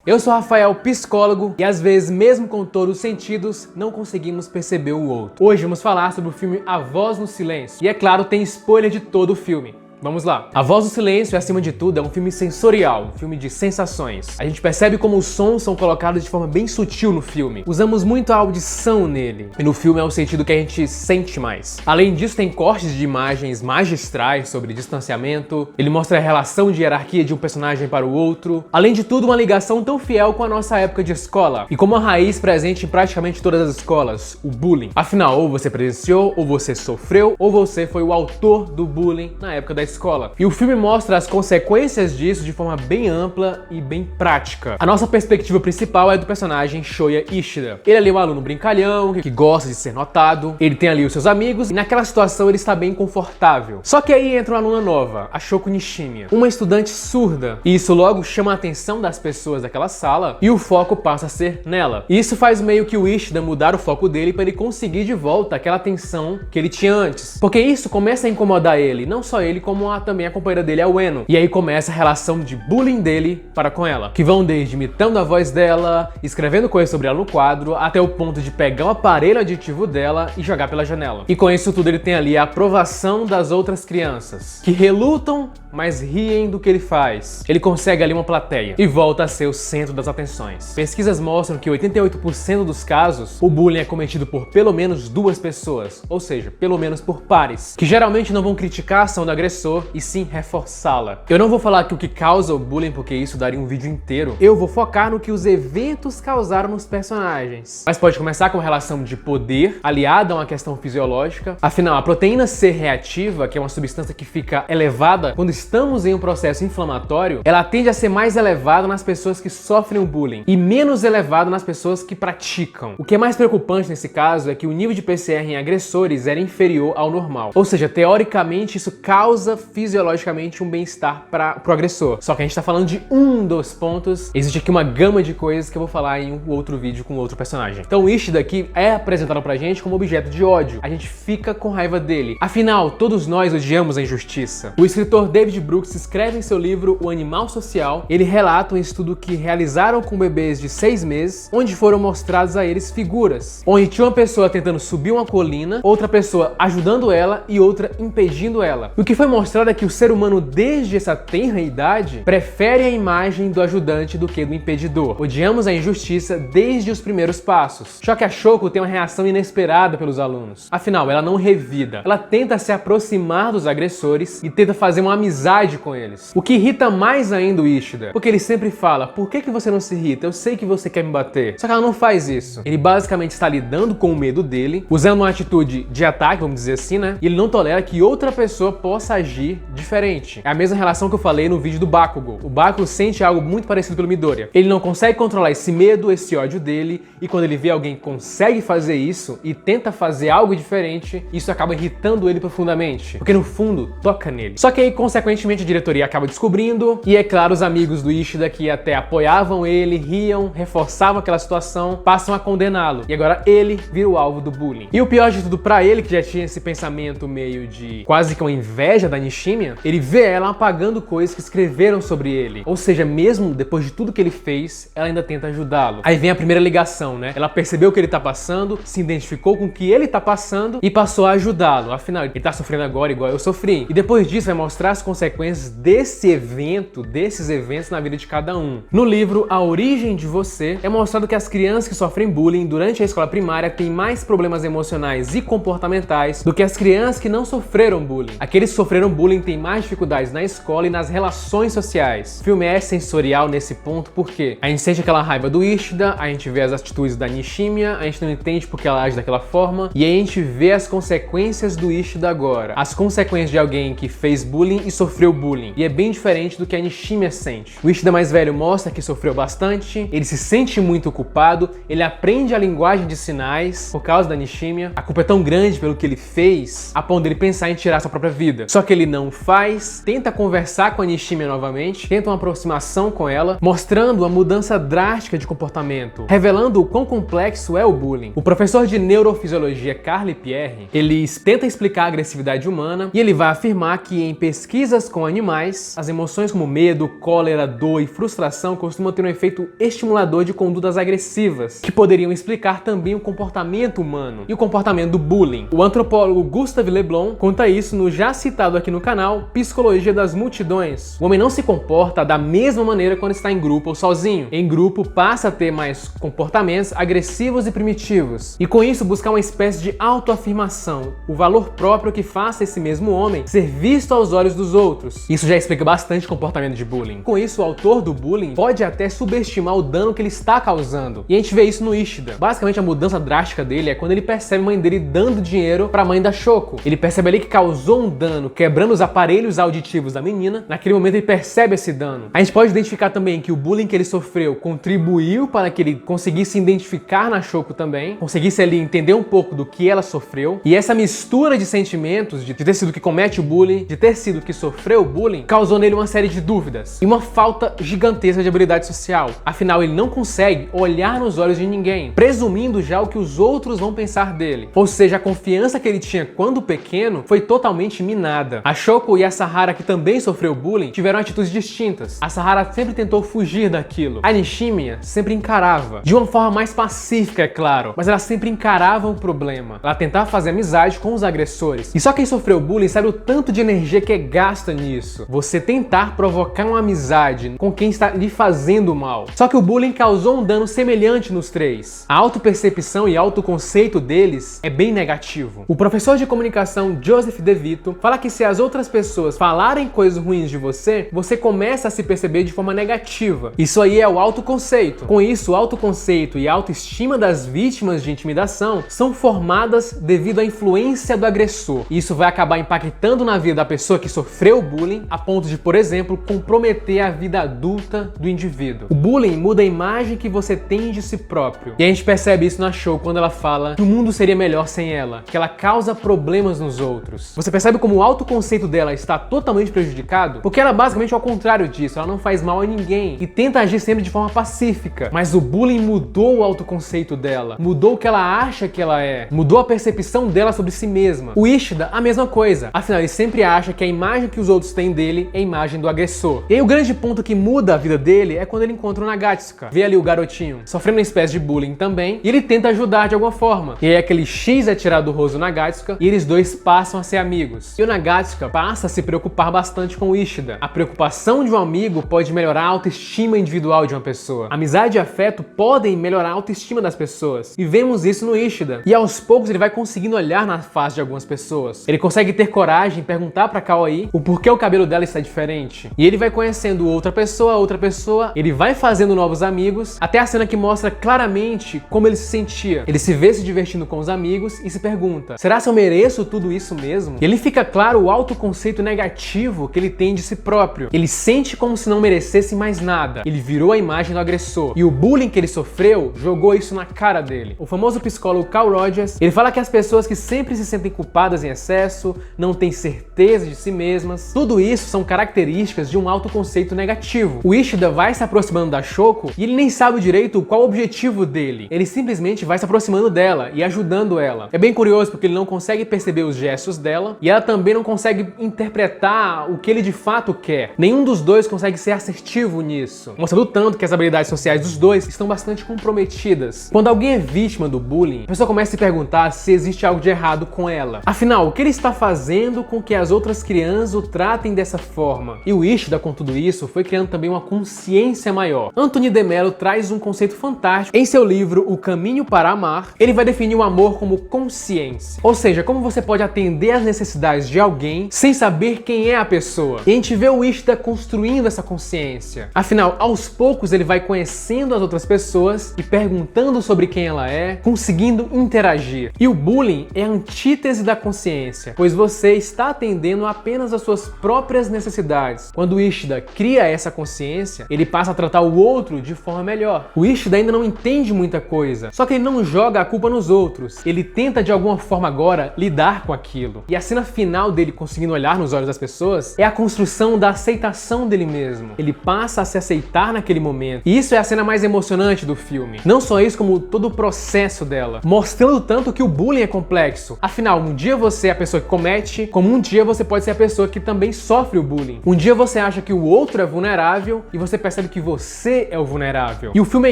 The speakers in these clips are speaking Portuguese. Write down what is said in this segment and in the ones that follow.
Eu sou Rafael, psicólogo, e às vezes, mesmo com todos os sentidos, não conseguimos perceber o outro. Hoje vamos falar sobre o filme A Voz no Silêncio. E é claro, tem spoiler de todo o filme. Vamos lá. A Voz do Silêncio, acima de tudo, é um filme sensorial, um filme de sensações. A gente percebe como os sons são colocados de forma bem sutil no filme. Usamos muito a audição nele, e no filme é o sentido que a gente sente mais. Além disso, tem cortes de imagens magistrais sobre distanciamento, ele mostra a relação de hierarquia de um personagem para o outro. Além de tudo, uma ligação tão fiel com a nossa época de escola, e como a raiz presente em praticamente todas as escolas, o bullying. Afinal, ou você presenciou, ou você sofreu, ou você foi o autor do bullying na época da escola. E o filme mostra as consequências disso de forma bem ampla e bem prática. A nossa perspectiva principal é do personagem Shoya Ishida. Ele ali é um aluno brincalhão, que gosta de ser notado, ele tem ali os seus amigos, e naquela situação ele está bem confortável. Só que aí entra uma aluna nova, a Shoko Nishimiya, uma estudante surda, e isso logo chama a atenção das pessoas daquela sala, e o foco passa a ser nela. E isso faz meio que o Ishida mudar o foco dele para ele conseguir de volta aquela atenção que ele tinha antes. Porque isso começa a incomodar ele, não só ele, como também a companheira dele, a Ueno. E aí começa a relação de bullying dele para com ela, que vão desde imitando a voz dela, escrevendo coisas sobre ela no quadro, até o ponto de pegar o aparelho auditivo dela e jogar pela janela. E com isso tudo ele tem ali a aprovação das outras crianças, que relutam, mas riem do que ele faz. Ele consegue ali uma plateia e volta a ser o centro das atenções. Pesquisas mostram que 88% dos casos, o bullying é cometido por pelo menos duas pessoas, ou seja, pelo menos por pares, que geralmente não vão criticar a ação do agressor e sim reforçá-la. Eu não vou falar aqui o que causa o bullying, porque isso daria um vídeo inteiro. Eu vou focar no que os eventos causaram nos personagens. Mas pode começar com uma relação de poder, aliada a uma questão fisiológica. Afinal, a proteína C reativa, que é uma substância que fica elevada quando estamos em um processo inflamatório, ela tende a ser mais elevada nas pessoas que sofrem o bullying e menos elevada nas pessoas que praticam. O que é mais preocupante nesse caso é que o nível de PCR em agressores era inferior ao normal. Ou seja, teoricamente isso causa fisiologicamente um bem-estar para o agressor. Só que a gente tá falando de um dos pontos. Existe aqui uma gama de coisas que eu vou falar em um outro vídeo com outro personagem. Então o Ishida aqui é apresentado pra gente como objeto de ódio. A gente fica com raiva dele. Afinal, todos nós odiamos a injustiça. O escritor David Brooks escreve em seu livro O Animal Social. Ele relata um estudo que realizaram com bebês de 6 meses, onde foram mostrados a eles figuras, onde tinha uma pessoa tentando subir uma colina, outra pessoa ajudando ela e outra impedindo ela. O que foi mostrado é que o ser humano, desde essa tenra idade, prefere a imagem do ajudante do que do impedidor. Odiamos a injustiça desde os primeiros passos. Só que a Shoko tem uma reação inesperada pelos alunos. Afinal, ela não revida. Ela tenta se aproximar dos agressores e tenta fazer uma amizade com eles. O que irrita mais ainda o Ishida, porque ele sempre fala: por que você não se irrita? Eu sei que você quer me bater. Só que ela não faz isso. Ele basicamente está lidando com o medo dele, usando uma atitude de ataque, vamos dizer assim, né? E ele não tolera que outra pessoa possa agir diferente. É a mesma relação que eu falei no vídeo do Bakugo. O Bakugo sente algo muito parecido pelo Midoriya. Ele não consegue controlar esse medo, esse ódio dele, e quando ele vê alguém que consegue fazer isso e tenta fazer algo diferente, isso acaba irritando ele profundamente, porque no fundo toca nele. Só que aí, consequentemente, a diretoria acaba descobrindo, e é claro, os amigos do Ishida, que até apoiavam ele, riam, reforçavam aquela situação, passam a condená-lo. E agora ele vira o alvo do bullying. E o pior de tudo pra ele, que já tinha esse pensamento meio de quase que uma inveja da Nishimiya, ele vê ela apagando coisas que escreveram sobre ele. Ou seja, mesmo depois de tudo que ele fez, ela ainda tenta ajudá-lo. Aí vem a primeira ligação, né? Ela percebeu o que ele tá passando, se identificou com o que ele tá passando e passou a ajudá-lo. Afinal, ele tá sofrendo agora igual eu sofri. E depois disso vai mostrar as consequências desse evento, desses eventos na vida de cada um. No livro A Origem de Você, é mostrado que as crianças que sofrem bullying durante a escola primária têm mais problemas emocionais e comportamentais do que as crianças que não sofreram bullying. Aqueles que sofreram bullying têm mais dificuldades na escola e nas relações sociais. O filme é sensorial nesse ponto porque a gente sente aquela raiva do Ishida, a gente vê as atitudes da Nishimiya, a gente não entende porque ela age daquela forma, e aí a gente vê as consequências do Ishida agora. As consequências de alguém que fez bullying e sofreu bullying. E é bem diferente do que a Nishimiya sente. O Ishida mais velho mostra que sofreu bastante, ele se sente muito culpado, ele aprende a linguagem de sinais por causa da Nishimiya. A culpa é tão grande pelo que ele fez, a ponto dele pensar em tirar sua própria vida. Só que ele não faz, tenta conversar com a Nishimiya novamente, tenta uma aproximação com ela, mostrando uma mudança drástica de comportamento, revelando o quão complexo é o bullying. O professor de neurofisiologia Carly Pierre, ele tenta explicar a agressividade humana e ele vai afirmar que em pesquisas parecidas com animais, as emoções como medo, cólera, dor e frustração costumam ter um efeito estimulador de condutas agressivas, que poderiam explicar também o comportamento humano e o comportamento do bullying. O antropólogo Gustave Le Bon conta isso no já citado aqui no canal Psicologia das Multidões. O homem não se comporta da mesma maneira quando está em grupo ou sozinho. Em grupo, passa a ter mais comportamentos agressivos e primitivos, e com isso buscar uma espécie de autoafirmação, o valor próprio que faça esse mesmo homem ser visto aos olhos dos outros. Isso já explica bastante o comportamento de bullying. Com isso, o autor do bullying pode até subestimar o dano que ele está causando. E a gente vê isso no Ishida. Basicamente, a mudança drástica dele é quando ele percebe a mãe dele dando dinheiro para a mãe da Shoko. Ele percebe ali que causou um dano, quebrando os aparelhos auditivos da menina. Naquele momento, ele percebe esse dano. A gente pode identificar também que o bullying que ele sofreu contribuiu para que ele conseguisse identificar na Shoko também, conseguisse ali entender um pouco do que ela sofreu. E essa mistura de sentimentos, de ter sido que comete o bullying, de ter sido que sofreu o bullying, causou nele uma série de dúvidas e uma falta gigantesca de habilidade social. Afinal, ele não consegue olhar nos olhos de ninguém, presumindo já o que os outros vão pensar dele. Ou seja, a confiança que ele tinha quando pequeno foi totalmente minada. A Shoko e a Sahara, que também sofreu bullying, tiveram atitudes distintas. A Sahara sempre tentou fugir daquilo. A Nishimiya sempre encarava, de uma forma mais pacífica, é claro, mas ela sempre encarava o problema. Ela tentava fazer amizade com os agressores. E só quem sofreu bullying sabe o tanto de energia que é gasta nisso. Você tentar provocar uma amizade com quem está lhe fazendo mal. Só que o bullying causou um dano semelhante nos três. A autopercepção e autoconceito deles é bem negativo. O professor de comunicação Joseph DeVito fala que se as outras pessoas falarem coisas ruins de você, você começa a se perceber de forma negativa. Isso aí é o autoconceito. Com isso, o autoconceito e a autoestima das vítimas de intimidação são formadas devido à influência do agressor. Isso vai acabar impactando na vida da pessoa que sofreu o bullying, a ponto de, por exemplo, comprometer a vida adulta do indivíduo. O bullying muda a imagem que você tem de si próprio. E a gente percebe isso na Shoko quando ela fala que o mundo seria melhor sem ela, que ela causa problemas nos outros. Você percebe como o autoconceito dela está totalmente prejudicado? Porque ela basicamente é ao contrário disso, ela não faz mal a ninguém e tenta agir sempre de forma pacífica. Mas o bullying mudou o autoconceito dela, mudou o que ela acha que ela é, mudou a percepção dela sobre si mesma. O Ishida, a mesma coisa. Afinal, ele sempre acha que a imagem que os outros têm dele é a imagem do agressor. E aí o grande ponto que muda a vida dele é quando ele encontra o Nagatsuka. Vê ali o garotinho sofrendo uma espécie de bullying também, e ele tenta ajudar de alguma forma. E aí aquele X é tirado do rosto do Nagatsuka e eles dois passam a ser amigos. E o Nagatsuka passa a se preocupar bastante com o Ishida. A preocupação de um amigo pode melhorar a autoestima individual de uma pessoa. Amizade e afeto podem melhorar a autoestima das pessoas. E vemos isso no Ishida. E aos poucos ele vai conseguindo olhar na face de algumas pessoas. Ele consegue ter coragem, perguntar pra Kawaii o porquê o cabelo dela está diferente. E ele vai conhecendo outra pessoa, ele vai fazendo novos amigos, até a cena que mostra claramente como ele se sentia. Ele se vê se divertindo com os amigos e se pergunta: será que eu mereço tudo isso mesmo? E ele fica claro o autoconceito negativo que ele tem de si próprio. Ele sente como se não merecesse mais nada. Ele virou a imagem do agressor. E o bullying que ele sofreu jogou isso na cara dele. O famoso psicólogo Carl Rogers, ele fala que as pessoas que sempre se sentem culpadas em excesso, não têm certeza de si mesmas, tudo isso são características de um autoconceito negativo. O Ishida vai se aproximando da Shoko e ele nem sabe direito qual o objetivo dele. Ele simplesmente vai se aproximando dela e ajudando ela. É bem curioso porque ele não consegue perceber os gestos dela e ela também não consegue interpretar o que ele de fato quer. Nenhum dos dois consegue ser assertivo nisso, mostrando tanto que as habilidades sociais dos dois estão bastante comprometidas. Quando alguém é vítima do bullying, a pessoa começa a se perguntar se existe algo de errado com ela. Afinal, o que ele está fazendo com que as outras crianças o tratem dessa forma? E o Ishida, com tudo isso, foi criando também uma consciência maior. Anthony de Mello traz um conceito fantástico. Em seu livro O Caminho para Amar, ele vai definir o amor como consciência. Ou seja, como você pode atender às necessidades de alguém sem saber quem é a pessoa. E a gente vê o Ishida construindo essa consciência. Afinal, aos poucos ele vai conhecendo as outras pessoas e perguntando sobre quem ela é, conseguindo interagir. E o bullying é a antítese da consciência, pois você está atendendo apenas às suas próprias necessidades. Quando o Ishida cria essa consciência, ele passa a tratar o outro de forma melhor. O Ishida ainda não entende muita coisa, só que ele não joga a culpa nos outros. Ele tenta de alguma forma agora lidar com aquilo. E a cena final dele conseguindo olhar nos olhos das pessoas é a construção da aceitação dele mesmo. Ele passa a se aceitar naquele momento. E isso é a cena mais emocionante do filme. Não só isso, como todo o processo dela, mostrando tanto que o bullying é complexo. Afinal, um dia você é a pessoa que comete, como um dia você pode ser a pessoa que que também sofre o bullying. Um dia você acha que o outro é vulnerável e você percebe que você é o vulnerável. E o filme é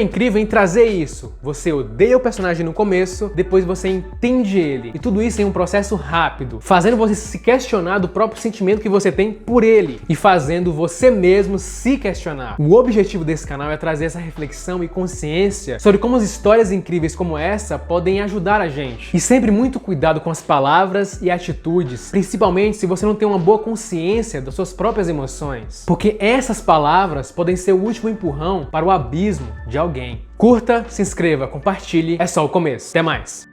incrível em trazer isso. Você odeia o personagem no começo, depois você entende ele. E tudo isso em um processo rápido, fazendo você se questionar do próprio sentimento que você tem por ele e fazendo você mesmo se questionar. O objetivo desse canal é trazer essa reflexão e consciência sobre como as histórias incríveis como essa podem ajudar a gente. E sempre muito cuidado com as palavras e atitudes, principalmente se você não tem uma boa consciência das suas próprias emoções, porque essas palavras podem ser o último empurrão para o abismo de alguém. Curta, se inscreva, compartilhe, é só o começo. Até mais!